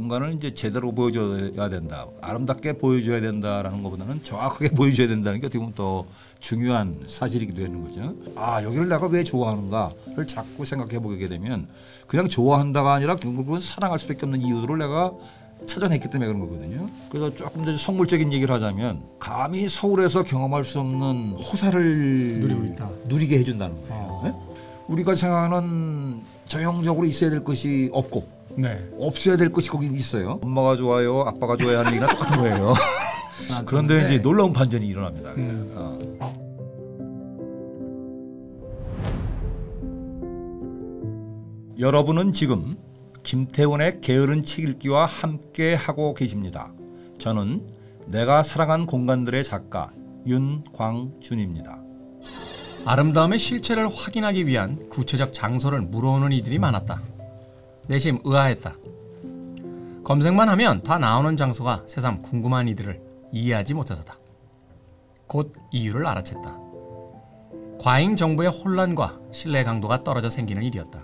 공간을 이제 제대로 보여줘야 된다, 아름답게 보여줘야 된다라는 것보다는 정확하게 보여줘야 된다는 게 어떻게 보면 더 중요한 사실이기도 하는 거죠. 아, 여기를 내가 왜 좋아하는가를 자꾸 생각해 보게 되면 그냥 좋아한다가 아니라 결국은 사랑할 수밖에 없는 이유들을 내가 찾아냈기 때문에 그런 거거든요. 그래서 조금 더 속물적인 얘기를 하자면 감히 서울에서 경험할 수 없는 호사를 누리게 해준다는 거예요. 네? 우리가 생각하는 전형적으로 있어야 될 것이 없고 없어야 될 것이 거기 있어요. 엄마가 좋아요, 아빠가 좋아요 하는 얘기랑 똑같은 거예요. 그런데 이제 놀라운 반전이 일어납니다. 여러분은 지금 김태훈의 게으른 책 읽기와 함께 하고 계십니다. 저는 내가 사랑한 공간들의 작가 윤광준입니다. 아름다움의 실체를 확인하기 위한 구체적 장소를 물어오는 이들이 많았다. 내심 의아했다. 검색만 하면 다 나오는 장소가 새삼 궁금한 이들을 이해하지 못해서다. 곧 이유를 알아챘다. 과잉 정보의 혼란과 신뢰 강도가 떨어져 생기는 일이었다.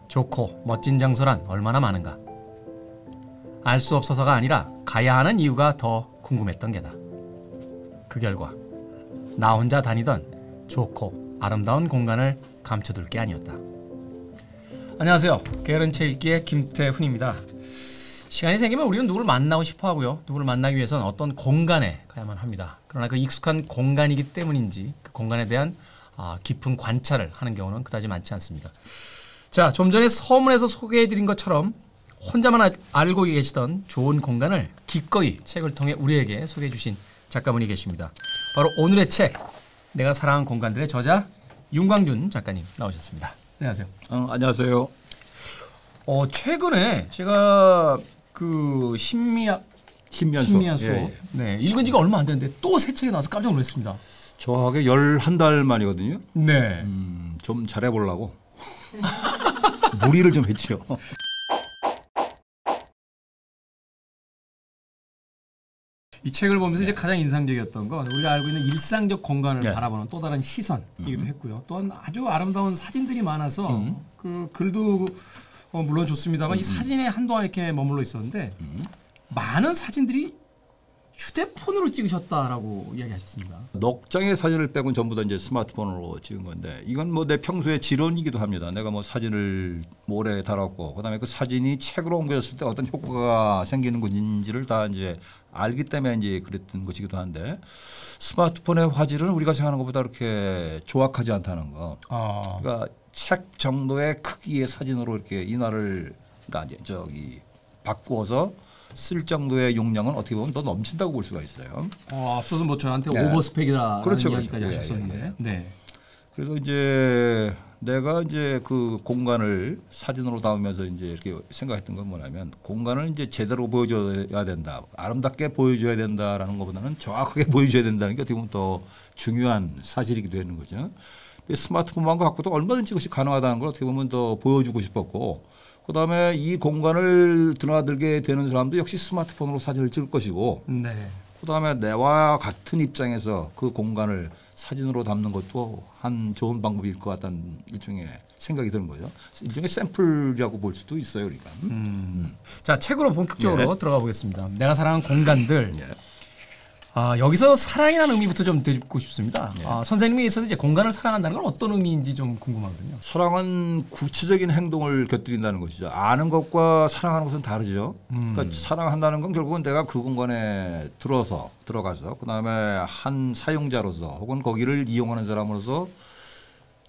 좋고 멋진 장소란 얼마나 많은가. 알 수 없어서가 아니라 가야 하는 이유가 더 궁금했던 게다. 그 결과 나 혼자 다니던 좋고 아름다운 공간을 감춰둘 게 아니었다. 안녕하세요. 게으른 책 읽기의 김태훈입니다. 시간이 생기면 우리는 누구를 만나고 싶어 하고요. 누구를 만나기 위해서는 어떤 공간에 가야만 합니다. 그러나 그 익숙한 공간이기 때문인지 그 공간에 대한 깊은 관찰을 하는 경우는 그다지 많지 않습니다. 자, 좀 전에 서문에서 소개해드린 것처럼 혼자만 알고 계시던 좋은 공간을 기꺼이 책을 통해 우리에게 소개해 주신 작가분이 계십니다. 바로 오늘의 책, 내가 사랑한 공간들의 저자 윤광준 작가님 나오셨습니다. 안녕하세요. 안녕하세요. 최근에 제가 그 신미한 수업 읽은 지가 얼마 안 됐는데 또 새 책이 나와서 깜짝 놀랐습니다. 정확하게 11달 만이거든요. 네. 좀 잘해보려고 무리를 좀 했죠. 이 책을 보면서 이제 가장 인상적이었던 건 우리가 알고 있는 일상적 공간을 바라보는 또 다른 시선이기도 했고요. 또한 아주 아름다운 사진들이 많아서 그 글도 물론 좋습니다만 이 사진에 한동안 이렇게 머물러 있었는데 많은 사진들이 휴대폰으로 찍으셨다라고 이야기하셨습니다. 넉 장의 사진을 빼고는 전부 다 이제 스마트폰으로 찍은 건데 이건 뭐 내 평소의 지론이기도 합니다. 내가 뭐 사진을 오래 달았고 그다음에 그 사진이 책으로 옮겨졌을 때 어떤 효과가 생기는 건지를 다 이제 알기 때문에 이제 그랬던 것이기도 한데 스마트폰의 화질은 우리가 생각하는 것보다 그렇게 조악하지 않다는 거. 그러니까 책 정도의 크기의 사진으로 이렇게 인화를 그러니까 이제 저기 바꾸어서 쓸 정도의 용량은 어떻게 보면 더 넘친다고 볼 수가 있어요. 앞서서 뭐 저한테 오버스펙이라는 그렇죠, 이야기까지 그렇죠. 하셨었는데. 네. 그래서 이제 내가 이제 그 공간을 사진으로 담으면서 이제 이렇게 생각했던 건 뭐냐면 공간을 이제 제대로 보여줘야 된다, 아름답게 보여줘야 된다라는 것보다는 정확하게 보여줘야 된다는 게 어떻게 보면 더 중요한 사실이기도 하는 거죠. 근데 스마트폰만 갖고도 얼마든지 그것이 가능하다는 걸 어떻게 보면 더 보여주고 싶었고. 그다음에 이 공간을 드나들게 되는 사람도 역시 스마트폰으로 사진을 찍을 것이고 그다음에 내와 같은 입장에서 그 공간을 사진으로 담는 것도 한 좋은 방법일 것 같다는 일종의 생각이 드는 거죠. 일종의 샘플이라고 볼 수도 있어요. 그러니까. 자, 책으로 본격적으로 들어가 보겠습니다. 내가 사랑한 공간들. 여기서 사랑이라는 의미부터 좀 듣고 싶습니다. 선생님이 있어서 이제 공간을 사랑한다는 건 어떤 의미인지 좀 궁금하거든요. 사랑은 구체적인 행동을 곁들인다는 것이죠. 아는 것과 사랑하는 것은 다르죠. 그러니까 사랑한다는 건 결국은 내가 그 공간에 들어가서 그다음에 한 사용자로서 혹은 거기를 이용하는 사람으로서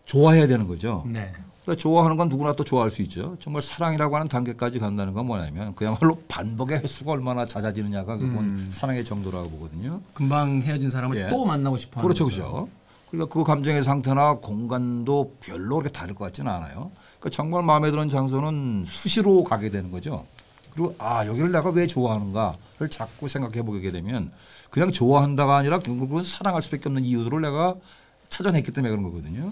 좋아해야 되는 거죠. 그러니까 좋아하는 건 누구나 또 좋아할 수 있죠. 정말 사랑이라고 하는 단계까지 간다는 건 뭐냐면 그야말로 반복의 횟수가 얼마나 잦아지느냐가 그건 사랑의 정도라고 보거든요. 금방 헤어진 사람을 또 만나고 싶어 하는 거죠. 그렇죠. 그러니까 그 감정의 상태나 공간도 별로 그렇게 다를 것 같지는 않아요. 그러니까 정말 마음에 드는 장소는 수시로 가게 되는 거죠. 그리고 여기를 내가 왜 좋아하는가를 자꾸 생각해 보게 되면 그냥 좋아한다가 아니라 결국은 사랑할 수밖에 없는 이유들을 내가 찾아냈기 때문에 그런 거거든요.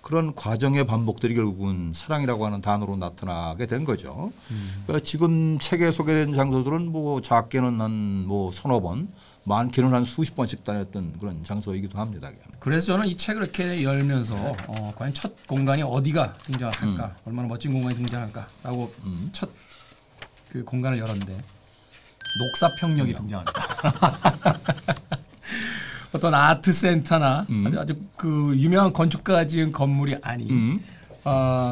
그런 과정의 반복들이 결국은 사랑이라고 하는 단어로 나타나게 된 거죠. 그러니까 지금 책에 소개된 장소들은 뭐 작게는 한 뭐 서너 번, 많게는 한 수십 번씩 다녔던 그런 장소이기도 합니다. 그래서 저는 이 책을 이렇게 열면서 과연 첫 공간이 어디가 등장할까, 얼마나 멋진 공간이 등장할까라고 첫 그 공간을 열었는데 녹사평역이 등장합니다. 어떤 아트 센터나 아주 그 유명한 건축가가 지은 건물이 아닌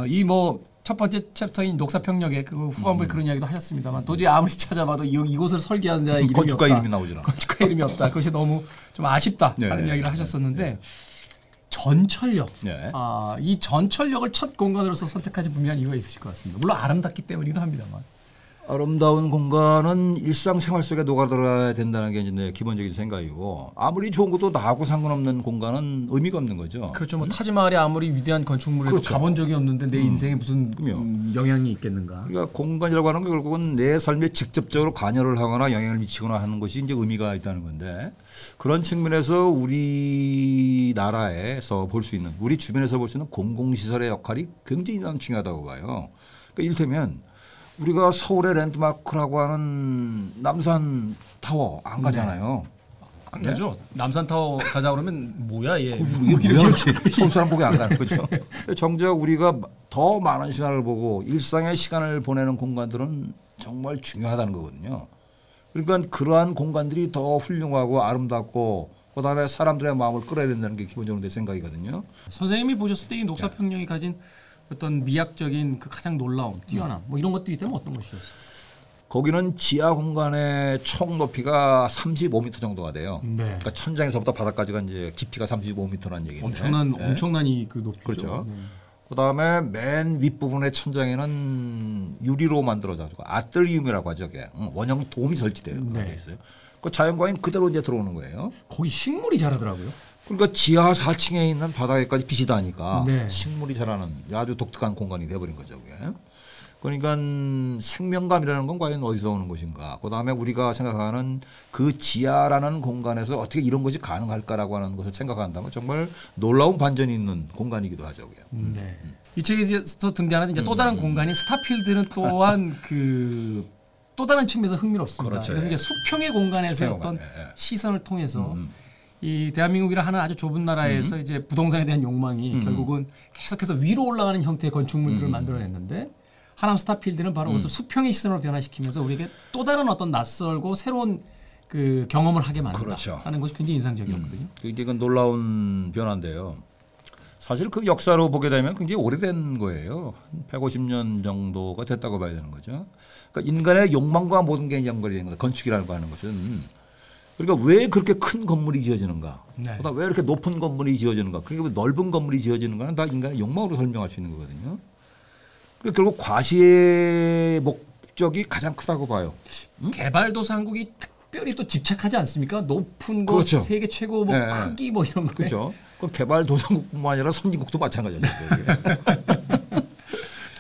이 뭐 첫 번째 챕터인 녹사평역의 그 후반부에 그런 이야기도 하셨습니다만 도저히 아무리 찾아봐도 이곳을 설계한 자의 이름이 건축가 없다. 이름이 나오질 않아. 건축가 이름이 없다. 그것이 너무 좀 아쉽다 하는 이야기를 하셨었는데 전철역. 이 전철역을 첫 공간으로서 선택하신 분명한 이유가 있으실 것 같습니다. 물론 아름답기 때문이기도 합니다만. 아름다운 공간은 일상생활 속에 녹아들어야 된다는 게 이제 내 기본적인 생각이고 아무리 좋은 것도 나하고 상관없는 공간은 의미가 없는 거죠. 그렇죠. 뭐 타지마할이 아무리 위대한 건축물에도 그렇죠. 가본 적이 없는데 내 인생에 무슨 영향이 있겠는가. 그러니까 공간이라고 하는 게 결국은 내 삶에 직접적으로 관여를 하거나 영향을 미치거나 하는 것이 이제 의미가 있다는 건데 그런 측면에서 우리나라에서 볼 수 있는 우리 주변에서 볼 수 있는 공공시설의 역할이 굉장히 중요하다고 봐요. 그러니까 이를테면 우리가 서울의 랜드마크라고 하는 남산 타워 안 가잖아요. 안 가죠. 남산 타워 가자 그러면 뭐야 얘. 이게 뭐야? 서울 사람 보기 안 가는 거죠. 정작 우리가 더 많은 시간을 보고 일상의 시간을 보내는 공간들은 정말 중요하다는 거거든요. 그러니까 그러한 공간들이 더 훌륭하고 아름답고 그다음에 사람들의 마음을 끌어야 된다는 게 기본적으로 내 생각이거든요. 선생님이 보셨을 때 이 녹사평역이 가진 어떤 미학적인 그 가장 놀라움, 뛰어남 뭐 이런 것들이 있다면 어떤 것이었어요? 거기는 지하 공간의 총 높이가 35m 정도가 돼요. 네. 그러니까 천장에서부터 바닥까지가 이제 깊이가 35m라는 얘기인데. 엄청난 이 그 높이죠. 그렇죠. 그다음에 맨 윗부분의 천장에는 유리로 만들어져가지고 아트리움이라고 하죠. 원형 돔이 설치되어 있어요. 그 자연광이 그대로 이제 들어오는 거예요. 거기 식물이 자라더라고요. 그러니까 지하 4층에 있는 바닥에까지 빛이 닿으니까 네. 식물이 자라는 아주 독특한 공간이 돼버린 거죠. 그게. 그러니까 생명감이라는 건 과연 어디서 오는 것인가. 그다음에 우리가 생각하는 그 지하라는 공간에서 어떻게 이런 것이 가능할까라고 하는 것을 생각한다면 정말 놀라운 반전이 있는 공간이기도 하죠. 그게. 네. 이 책에서 등장하는 이제 또 다른 공간인 스타필드는 또한 그 또 다른 측면에서 흥미롭습니다. 그렇죠. 그래서 이제 수평의 공간에서 어떤 시선을 통해서 이 대한민국이라 하는 아주 좁은 나라에서 이제 부동산에 대한 욕망이 결국은 계속해서 위로 올라가는 형태의 건축물들을 만들어냈는데 하남 스타필드는 바로 그것을 수평의 시선으로 변화시키면서 우리에게 또 다른 어떤 낯설고 새로운 그 경험을 하게 만든다 그렇죠. 하는 것이 굉장히 인상적이었거든요. 이게 놀라운 변화인데요. 사실 그 역사로 보게 되면 굉장히 오래된 거예요. 한 150년 정도가 됐다고 봐야 되는 거죠. 그러니까 인간의 욕망과 모든 게 연결이 된 거다. 건축이라고 하는 것은. 그러니까 왜 그렇게 큰 건물이 지어지는가? 네. 왜 이렇게 높은 건물이 지어지는가? 그러니까 넓은 건물이 지어지는가는 다 인간의 욕망으로 설명할 수 있는 거거든요. 그러니까 결국 과시의 목적이 가장 크다고 봐요. 개발도상국이 특별히 또 집착하지 않습니까? 높은 곳, 그렇죠. 세계 최고 뭐 네. 크기 뭐 이런 거. 그렇죠. 그 개발도상국뿐만 아니라 선진국도 마찬가지죠.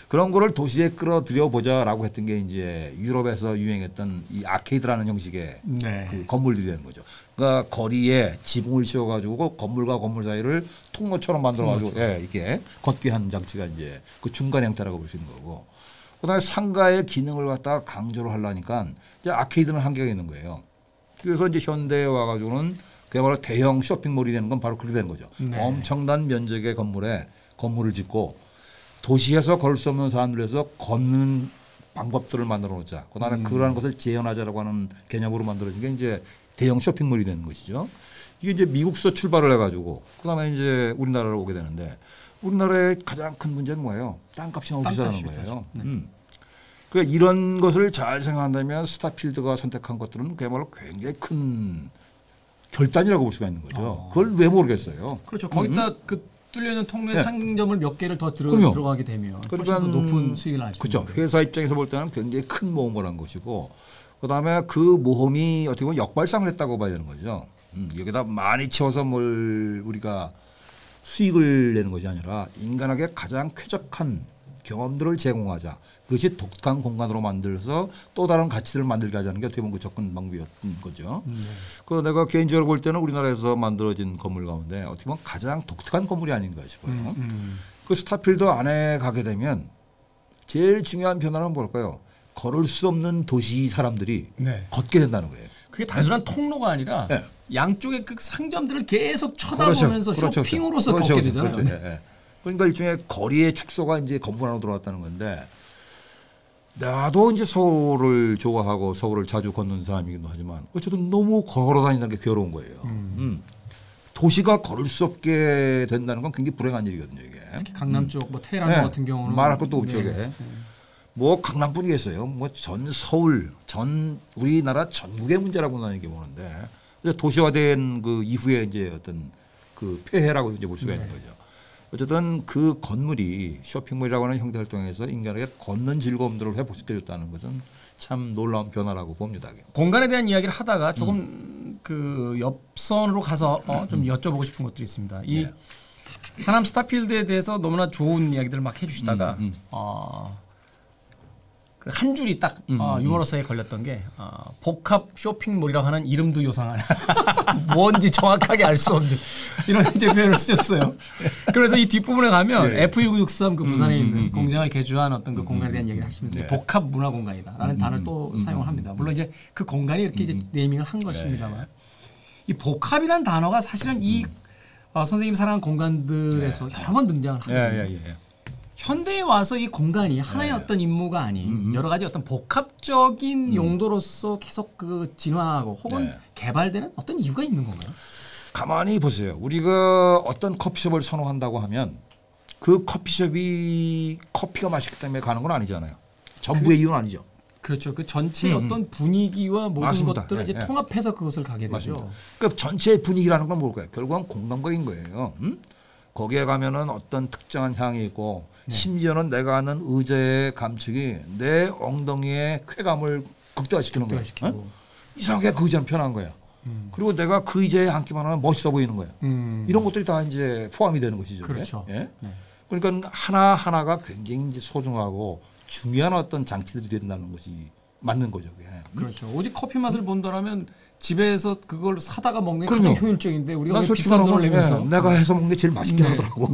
그런 거를 도시에 끌어들여 보자라고 했던 게 이제 유럽에서 유행했던 이 아케이드라는 형식의 네. 그 건물들이 되는 거죠. 그러니까 거리에 지붕을 씌워가지고 건물과 건물 사이를 통로처럼 만들어가지고 이렇게 걷게 하는 장치가 이제 그 중간 형태라고 볼 수 있는 거고. 그다음에 상가의 기능을 갖다가 강조를 하려니까 이제 아케이드는 한계가 있는 거예요. 그래서 이제 현대에 와가지고는 그야말로 대형 쇼핑몰이 되는 건 바로 그렇게 되는 거죠. 네. 엄청난 면적의 건물에 건물을 짓고 도시에서 걸을 수 없는 사람들에서 걷는 방법들을 만들어 놓자. 그다음에 그러한 것을 재현하자라고 하는 개념으로 만들어진 게 이제 대형 쇼핑몰이 되는 것이죠. 이게 이제 미국서 출발을 해가지고 그다음에 이제 우리나라로 오게 되는데 우리나라의 가장 큰 문제는 뭐예요? 땅값이 너무 비싸다는 거예요. 그러니까 이런 것을 잘 생각한다면 스타필드가 선택한 것들은 그야말로 굉장히 큰 결단이라고 볼 수가 있는 거죠. 그걸 왜 모르겠어요. 그렇죠. 거기다 그 뚫려있는 통로에 네. 상점을 몇 개를 더 그럼요. 들어가게 되면 그러니까 훨씬 더 높은 수익을 알 수 있는 그렇죠. 회사 입장에서 볼 때는 굉장히 큰 모험을 한 것이고 그다음에 그 모험이 어떻게 보면 역발상을 했다고 봐야 되는 거죠. 여기다 많이 채워서 뭘 우리가 수익을 내는 것이 아니라 인간에게 가장 쾌적한 경험들을 제공하자. 그것이 독특한 공간으로 만들어서 또 다른 가치들을 만들게 하자는 게 어떻게 보면 그 접근 방법이었던 거죠. 그 내가 개인적으로 볼 때는 우리나라에서 만들어진 건물 가운데 어떻게 보면 가장 독특한 건물이 아닌가 싶어요. 그 스타필드 안에 가게 되면 제일 중요한 변화는 뭘까요? 걸을 수 없는 도시 사람들이 네. 걷게 된다는 거예요. 그게 단순한 통로가 아니라 네. 양쪽의 그 상점들을 계속 쳐다보면서 그렇죠. 쇼핑으로서 그렇죠. 걷게 되잖아요. 그렇죠. 그러니까 일종의 거리의 축소가 이제 건물 안으로 들어왔다는 건데 나도 이제 서울을 좋아하고 서울을 자주 걷는 사람이기도 하지만 어쨌든 너무 걸어 다니는 게 괴로운 거예요. 도시가 걸을 수 없게 된다는 건 굉장히 불행한 일이거든요. 이게. 특히 강남 쪽, 뭐 테헤란 네. 같은 경우는 말할 것도 없죠. 네. 이게. 뭐 강남뿐이겠어요. 뭐 전 서울, 전 우리나라 전국의 문제라고 나는 게 보는데 도시화된 그 이후에 이제 어떤 그 폐해라고 이제 볼 수가 있는 거죠. 어쨌든 그 건물이 쇼핑몰이라고 하는 형태를 통해서 인간에게 걷는 즐거움들을 회복시켜줬다는 것은 참 놀라운 변화라고 봅니다. 공간에 대한 이야기를 하다가 조금 그 옆선으로 가서 좀 여쭤보고 싶은 것들이 있습니다. 이 하남 스타필드에 대해서 너무나 좋은 이야기들을 막 해주시다가 그 한 줄이 딱 유머러스에 걸렸던 게 복합 쇼핑몰이라고 하는 이름도 요상한 뭔지 정확하게 알 수 없는 이런 이제 표현을 쓰셨어요. 그래서 이 뒷부분에 가면 F1963 그 부산에 있는 공장을 개조한 어떤 그 공간에 대한 이야기를 하시면서 복합 문화 공간이다라는 단어를 또 사용을 합니다. 물론 이제 그 공간이 이렇게 이제 네이밍을 한 것입니다만 이 복합이라는 단어가 사실은 이 선생님이 사랑하는 공간들에서 여러 번 등장을 합니다. 현대에 와서 이 공간이 하나의 어떤 임무가 아닌 여러 가지 어떤 복합적인 용도로서 계속 그 진화하고 혹은 개발되는 어떤 이유가 있는 건가요? 가만히 보세요. 우리가 어떤 커피숍을 선호한다고 하면 그 커피숍이 커피가 맛있기 때문에 가는 건 아니잖아요. 전부의 이유는 아니죠. 그렇죠. 그 전체의 어떤 분위기와 모든 맞습니다. 것들을 이제 통합해서 그것을 가게 되죠. 맞습니다. 그러니까 전체의 분위기라는 건 뭘까요? 결국은 공간적인 거예요. 거기에 가면은 어떤 특정한 향이 있고 심지어는 내가 아는 의자의 감촉이 내 엉덩이의 쾌감을 극대화시키는 거예요. 이상하게 그 의자는 편한 거야. 그리고 내가 그 의자에 앉기만 하면 멋있어 보이는 거야. 이런 것들이 다 이제 포함이 되는 것이죠. 그렇죠. 예? 그러니까 하나하나가 굉장히 이제 소중하고 중요한 어떤 장치들이 된다는 것이 맞는 거죠. 그게. 그렇죠. 오직 커피 맛을 본다라면 집에서 그걸 사다가 먹는 게 그럼요. 가장 효율적인데 우리가 난 왜 비싼 돈을 내면서 내가 해서 먹는 게 제일 맛있게 하더라고.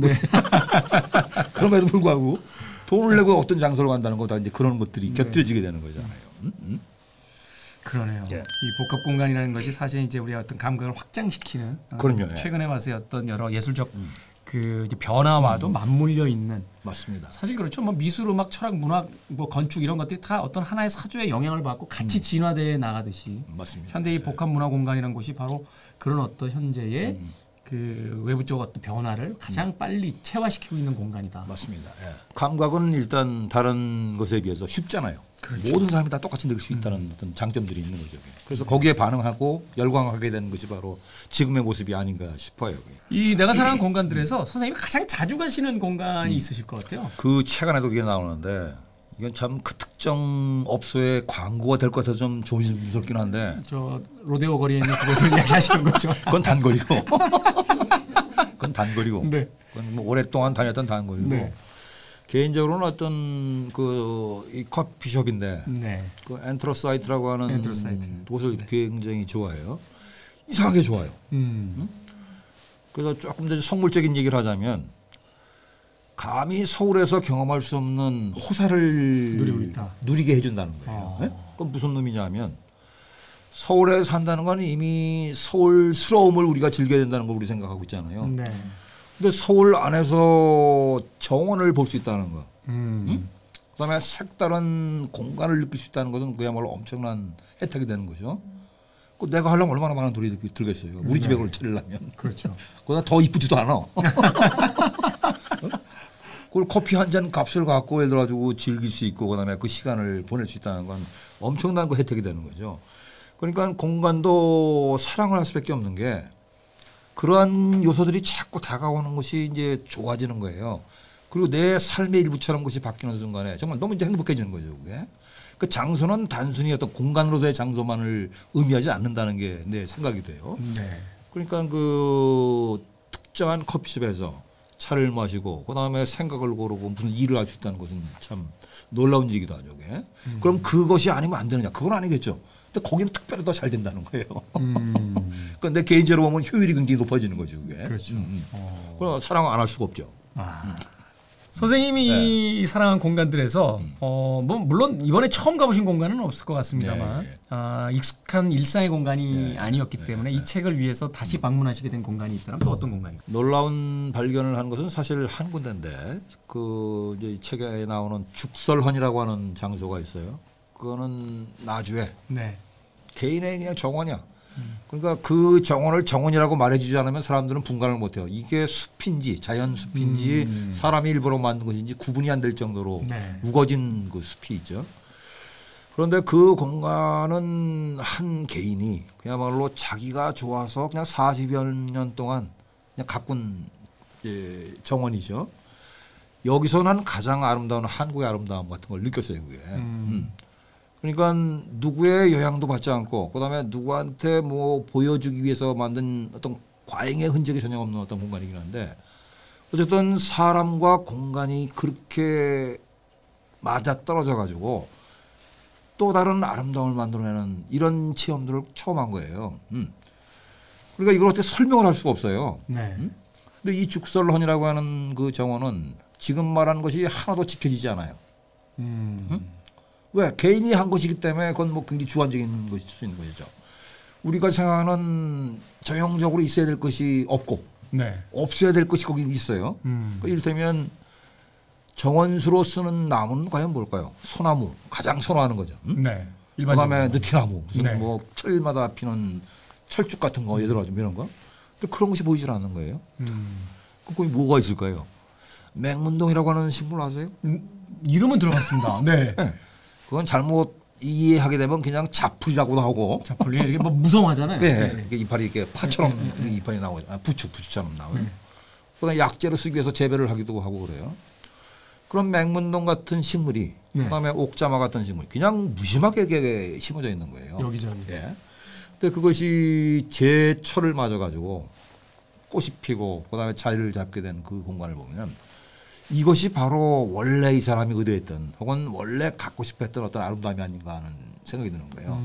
그럼에도 불구하고 돈을 내고 어떤 장소로 간다는 거다 이제 그런 것들이 곁들여지게 되는 거잖아요. 그러네요. 이 복합 공간이라는 것이 사실 이제 우리가 어떤 감각을 확장시키는 그럼요. 최근에 와서의 어떤 여러 예술적 그 이제 변화와도 맞물려 있는 맞습니다. 사실 그렇죠. 뭐 미술, 음악, 철학, 문학, 뭐 건축 이런 것들이 다 어떤 하나의 사조의 영향을 받고 같이 진화돼 나가듯이 맞습니다. 현대의 복합 문화 공간이라는 곳이 바로 그런 어떤 현재의 그 외부적 어떤 변화를 가장 빨리 체화시키고 있는 공간이다. 맞습니다. 감각은 일단 다른 것에 비해서 쉽잖아요. 그렇죠. 모든 사람이 다 똑같이 느낄 수 있다는 어떤 장점들이 있는 거죠. 그래서 거기에 반응하고 열광하게 되는 것이 바로 지금의 모습이 아닌가 싶어요. 이 내가 사랑하는 공간들에서 선생님이 가장 자주 가시는 공간이 있으실 것 같아요. 그 최근에도 그게 나오는데 이건 참 그 특정 업소의 광고가 될 것 같아서 좀 조심스럽긴 한데 저 로데오 거리에 있는 그곳을 이야기하시는 거죠. 그건 단거리고 그건 단거리고 네. 그건 뭐 오랫동안 다녔던 단거리고 네. 개인적으로는 어떤 그 이 커피숍인데 그 엔트로사이트라고 하는 곳을 굉장히 좋아해요. 이상하게 좋아요. 그래서 조금 더 속물적인 얘기를 하자면 감히 서울에서 경험할 수 없는 호사를 누리게 해준다는 거예요. 그건 무슨 의미냐면 서울에 산다는 건 이미 서울스러움을 우리가 즐겨야 된다는 걸 우리 생각하고 있잖아요. 근데 서울 안에서 정원을 볼 수 있다는 거. 그다음에 색다른 공간을 느낄 수 있다는 것은 그야말로 엄청난 혜택이 되는 거죠. 그 내가 하려면 얼마나 많은 돈이 들겠어요. 우리 집에 그걸 차리려면. 그렇죠. 그보다 더 이쁘지도 않아. 그걸 커피 한 잔 값을 갖고 예를 들어가지고 즐길 수 있고 그다음에 그 시간을 보낼 수 있다는 건 엄청난 그 혜택이 되는 거죠. 그러니까 공간도 사랑을 할 수밖에 없는 게 그러한 요소들이 자꾸 다가오는 것이 이제 좋아지는 거예요. 그리고 내 삶의 일부처럼 것이 바뀌는 순간에 정말 너무 이제 행복해지는 거죠. 그게. 그 장소는 단순히 어떤 공간으로서의 장소만을 의미하지 않는다는 게 내 생각이 돼요. 그러니까 그 특정한 커피숍에서 차를 마시고 그다음에 생각을 고르고 무슨 일을 할 수 있다는 것은 참 놀라운 일이기도 하죠. 그게. 그럼 그것이 아니면 안 되느냐? 그건 아니겠죠. 근데 거기는 특별히 더 잘 된다는 거예요. 그러니까 내 개인적으로 보면 효율이 굉장히 높아지는 거죠. 그게. 그렇죠. 그럼 사랑을 안 할 수가 없죠. 선생님이 사랑한 공간들에서 뭐 물론 이번에 처음 가보신 공간은 없을 것 같습니다만 익숙한 일상의 공간이 아니었기 때문에 이 책을 위해서 다시 방문하시게 된 공간이 있다면 또 어떤 공간인가요? 놀라운 발견을 한 것은 사실 한 군데인데 그 이제 이 책에 나오는 죽설헌이라고 하는 장소가 있어요. 그거는 나주에 네. 개인의 그냥 정원이야. 그러니까 그 정원을 정원이라고 말해주지 않으면 사람들은 분간을 못해요. 이게 숲인지 자연 숲인지 사람이 일부러 만든 것인지 구분이 안 될 정도로 우거진 그 숲이 있죠. 그런데 그 공간은 한 개인이 그야말로 자기가 좋아서 그냥 40여 년 동안 그냥 가꾼 정원이죠. 여기서는 가장 아름다운 한국의 아름다움 같은 걸 느꼈어요. 그게. 그러니까 누구의 영향도 받지 않고 그다음에 누구한테 뭐 보여주기 위해서 만든 어떤 과잉의 흔적이 전혀 없는 어떤 공간이긴 한데 어쨌든 사람과 공간이 그렇게 맞아떨어져 가지고 또 다른 아름다움을 만들어내는 이런 체험들을 처음 한 거예요. 그러니까 이걸 어떻게 설명을 할 수가 없어요. 네. 근데 이 죽설헌이라고 하는 그 정원은 지금 말하는 것이 하나도 지켜지지 않아요. 왜? 개인이 한 것이기 때문에 그건 뭐 굉장히 주관적인 것일 수 있는 것이죠. 우리가 생각하는 전형적으로 있어야 될 것이 없고 없어야 될 것이 거기 있어요. 그러니까 이를테면 정원수로 쓰는 나무는 과연 뭘까요? 소나무 가장 선호하는 거죠. 네. 그다음에 느티나무 무슨 네. 뭐 철마다 피는 철쭉 같은 거 얘들아 좀 이런 거. 근데 그런 것이 보이질 않는 거예요. 거기 뭐가 있을까요? 맹문동이라고 하는 식물 아세요? 이름은 들어봤습니다. 네. 네. 그건 잘못 이해하게 되면 그냥 자풀이라고도 하고. 자풀이 이게 뭐 무성하잖아요. 네. 이렇게 이파리 이렇게 파처럼 이파리 나오죠. 부추처럼 나와요. 그다음에 약재로 쓰기 위해서 재배를 하기도 하고 그래요. 그런 맹문동 같은 식물이 그다음에 옥자마 같은 식물이 그냥 무심하게 이렇게 심어져 있는 거예요. 여기저기. 예. 근데 그것이 제철을 맞아 가지고 꽃이 피고 그다음에 자리를 잡게 된 그 공간을 보면 이것이 바로 원래 이 사람이 의도했던 혹은 원래 갖고 싶었던 어떤 아름다움이 아닌가 하는 생각이 드는 거예요.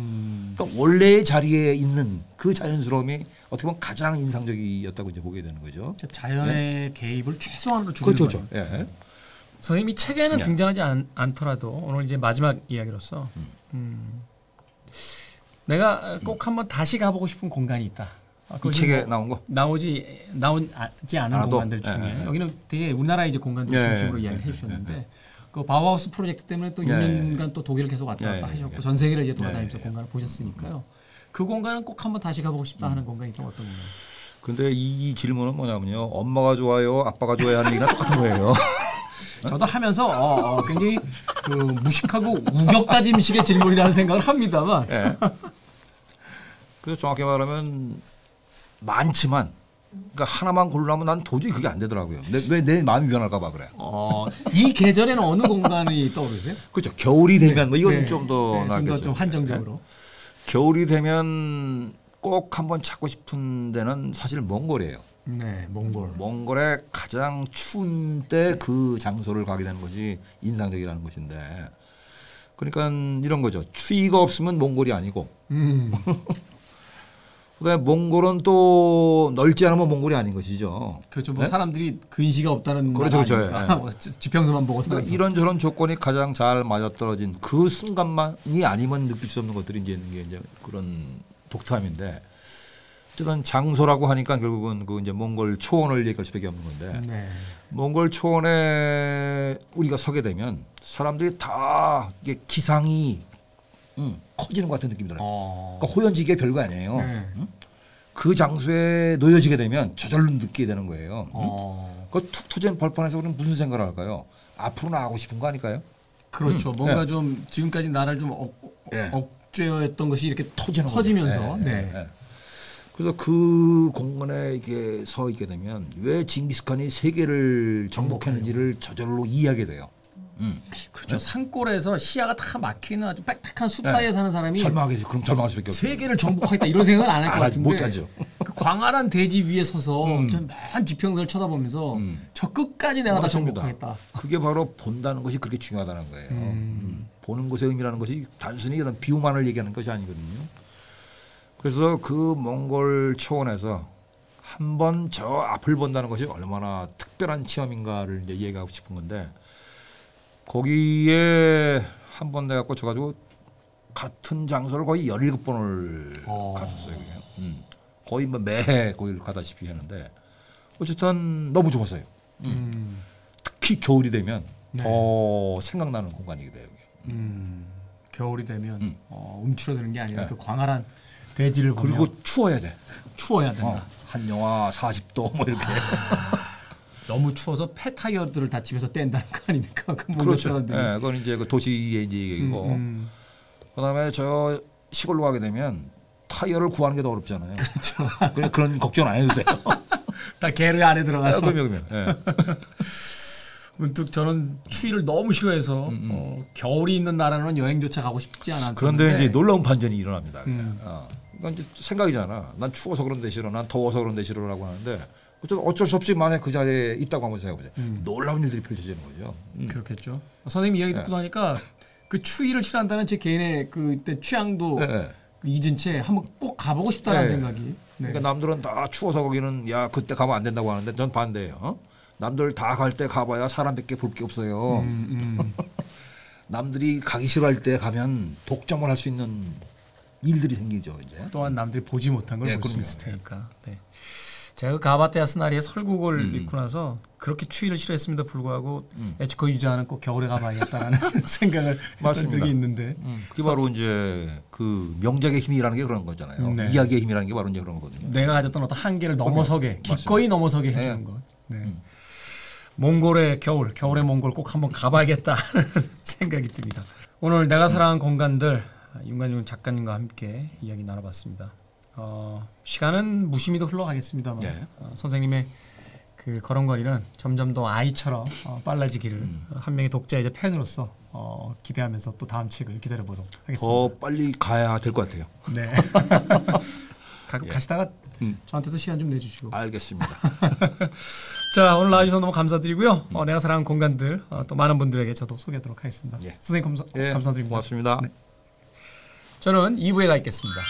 그러니까 원래의 자리에 있는 그 자연스러움이 어떻게 보면 가장 인상적이었다고 이제 보게 되는 거죠. 자연의 개입을 최소한으로 줄이는 그렇죠. 거예요. 예. 선생님이 책에는 등장하지 않더라도 오늘 이제 마지막 이야기로서 내가 꼭 한번 다시 가보고 싶은 공간이 있다. 이 책에 나온 거? 나오지 않은 공간들 중에 여기는 되게 우리나라의 이제 공간들 중심으로 이야기를 해주셨는데 그 바우하우스 프로젝트 때문에 또 6년간 또 독일을 계속 왔다 갔다 하셨고 전 세계를 이제 돌아다니면서 공간을 보셨으니까요. 그 공간은 꼭 한번 다시 가보고 싶다 하는 공간이 있다면 어떤 공간? 근데 이 질문은 뭐냐면요. 엄마가 좋아요, 아빠가 좋아요 하는 얘기랑 똑같은 거예요. 저도 하면서 굉장히 그 무식하고 우격다짐식의 질문이라는 생각을 합니다만. 그래서 정확히 말하면 많지만 그러니까 하나만 고르라면 난 도저히 그게 안 되더라고요. 왜 내 마음이 변할까 봐 그래. 이 계절에는 어느 공간이 떠오르세요? 그렇죠. 겨울이 되면 뭐 이건 좀 더 나겠죠. 좀 한정적으로. 겨울이 되면 꼭 한번 찾고 싶은 데는 사실 몽골이에요. 네, 몽골. 몽골의 가장 추운 때 그 장소를 가게 되는 것이 인상적이라는 것인데 그러니까 이런 거죠. 추위가 없으면 몽골이 아니고 그다음에 몽골은 또 넓지 않으면 몽골이 아닌 것이죠. 그렇죠. 뭐 사람들이 근시가 없다는 그렇죠, 아닙니까? 뭐 지평선만 보고 살아서. 이런저런 조건이 가장 잘 맞아떨어진 그 순간만이 아니면 느낄 수 없는 것들이 이제 있는 게 이제 그런 독특함인데 어쨌든 장소라고 하니까 결국은 그 이제 몽골 초원을 얘기할 수밖에 없는 건데 몽골 초원에 우리가 서게 되면 사람들이 다 이게 기상이 커지는 것 같은 느낌이 들어요. 그러니까 호연지기가 별거 아니에요. 그 장소에 놓여지게 되면 저절로 느끼게 되는 거예요. 그 툭 터진 벌판에서 우리는 무슨 생각을 할까요? 앞으로 나가고 싶은 거 아닐까요? 그렇죠. 뭔가 좀 지금까지 나를 좀 억제했던 것이 이렇게 터지면서. 그래서 그 공간에 이게 서 있게 되면 왜 징기스칸이 세계를 정복했는지를 저절로 이해하게 돼요. 그렇죠. 산골에서 시야가 다 막히는 아주 빽빽한 숲 사이에 사는 사람이 절망하겠죠. 그럼 절망할 수밖에 없죠. 세계를 정복하겠다 이런 생각은 안 할 것 같은데 못하죠. 그 광활한 대지 위에 서서 먼 지평선을 쳐다보면서 저 끝까지 내가 다 정복하겠다. 그게 바로 본다는 것이 그렇게 중요하다는 거예요. 보는 것의 의미라는 것이 단순히 이런 비유만을 얘기하는 것이 아니거든요. 그래서 그 몽골 초원에서 한번 저 앞을 본다는 것이 얼마나 특별한 체험인가를 이제 얘기하고 싶은 건데 거기에 한 번 내가 꽂혀가지고 같은 장소를 거의 17번을 갔었어요. 거의 뭐 매해 거기를 가다시피 했는데 어쨌든 너무 좋았어요. 특히 겨울이 되면 네. 더 생각나는 공간이기도 해요. 겨울이 되면 움츠러드는 게 아니라 그 광활한 대지를 보면 그리고 추워야 돼. 추워야 된다. 한 영하 40도 뭐 이렇게. 너무 추워서 폐 타이어들을 다 집에서 뗀다는 거 아닙니까? 그 그렇죠. 사람들이. 네, 그건 이제 그 도시의 이제 얘기고. 그다음에 저 시골로 가게 되면 타이어를 구하는 게 더 어렵잖아요. 그렇죠. 그런 걱정 안 해도 돼요. 다 게르 안에 들어가서. 그러면. 네. 문득 저는 추위를 너무 싫어해서 겨울이 있는 나라는 여행조차 가고 싶지 않았는데. 그런데 이제 놀라운 반전이 일어납니다. 그러니까 이제 생각이잖아. 난 추워서 그런 데 싫어. 난 더워서 그런 데 싫어라고 하는데 어쩔 수 없이 만약 그 자리에 있다고 한번 생각해보세요. 놀라운 일들이 펼쳐지는 거죠. 그렇겠죠. 선생님 이야기 듣고 나니까 그 추위를 싫어한다는 제 개인의 그때 취향도 잊은 채 한번 꼭 가보고 싶다는 생각이. 네. 그러니까 남들은 다 추워서 거기는 야 그때 가면 안 된다고 하는데 전 반대예요. 남들 다 갈 때 가봐야 사람밖에 볼 게 없어요. 남들이 가기 싫어할 때 가면 독점을 할 수 있는 일들이 생기죠. 이제 또한 남들이 보지 못한 걸 볼 수 있을 테니까. 네. 제가 그 가바테아스나리의 설국을 읽고 나서 그렇게 추위를 싫어했음에도 불구하고 에치코 유자는 꼭 겨울에 가봐야겠다라는 생각을 했던 적이 있는데 그게 바로 이제 그 명작의 힘이라는 게 그런 거잖아요. 네. 이야기의 힘이라는 게 바로 이제 그런 거거든요. 내가 가졌던 어떤 한계를 넘어서게 기꺼이 넘어서게 해주는 것. 네. 몽골의 겨울의 몽골 꼭 한번 가봐야겠다는 생각이 듭니다. 오늘 내가 사랑한 공간들 윤관중 작가님과 함께 이야기 나눠봤습니다. 시간은 무심히도 흘러가겠습니다만 선생님의 그 걸음걸이는 점점 더 아이처럼 빨라지기를 한 명의 독자이자 팬으로서 기대하면서 또 다음 책을 기다려보도록 하겠습니다. 더 빨리 가야 될 것 같아요. 네. 가시다가 저한테도 시간 좀 내주시고. 알겠습니다. 자, 오늘 나와주셔서 너무 감사드리고요. 내가 사랑하는 공간들 또 많은 분들에게 저도 소개하도록 하겠습니다. 선생님 감사드립니다. 고맙습니다. 네. 저는 2부에 가 있겠습니다.